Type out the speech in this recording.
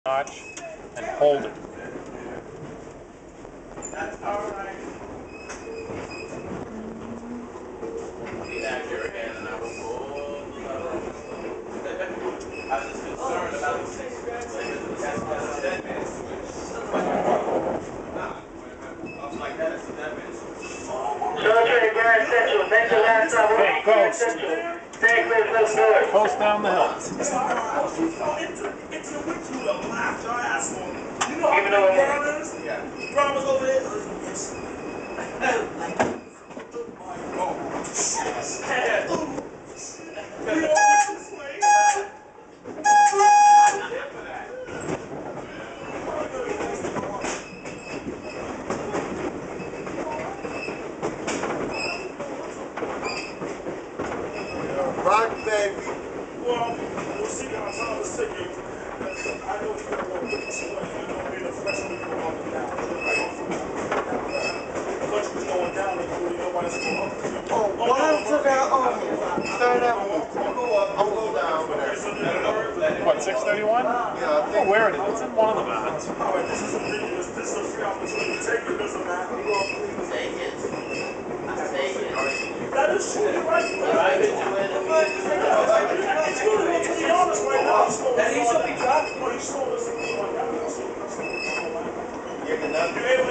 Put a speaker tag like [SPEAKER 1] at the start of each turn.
[SPEAKER 1] notch and hold it.
[SPEAKER 2] That's all right. Be accurate again, and I will pull the lever. I was just concerned about the 6 grams. Like, it's a dead man switch. I was like, that is a dead man switch.
[SPEAKER 3] Military Grand Central, next to last time.
[SPEAKER 1] Hey, Ghost.
[SPEAKER 3] Stay clear to the door.
[SPEAKER 1] Coast down the hill.
[SPEAKER 3] Even though
[SPEAKER 2] Drama's over there.
[SPEAKER 4] Rock, baby.
[SPEAKER 5] Well, we'll see how time is ticking. I know we got a little bit of sweat. I know we're the freshman going on down. The country's going down, and nobody's going up.
[SPEAKER 4] Oh, why took out Third Avenue? I'm go down.
[SPEAKER 1] What, 631?
[SPEAKER 4] Yeah, I
[SPEAKER 1] Oh,
[SPEAKER 4] think.
[SPEAKER 1] where it is? It's in one of the vans.
[SPEAKER 5] All right, this is ridiculous. This is a free opportunity. Take it, doesn't matter.
[SPEAKER 2] Take it. Take it.
[SPEAKER 5] That is true. You're right.
[SPEAKER 2] Drive into it.
[SPEAKER 5] It's good. To be honest, right now, he's slowing us
[SPEAKER 2] That he should be driving.
[SPEAKER 5] down. He's slowing us down.
[SPEAKER 4] You're gonna
[SPEAKER 5] You're able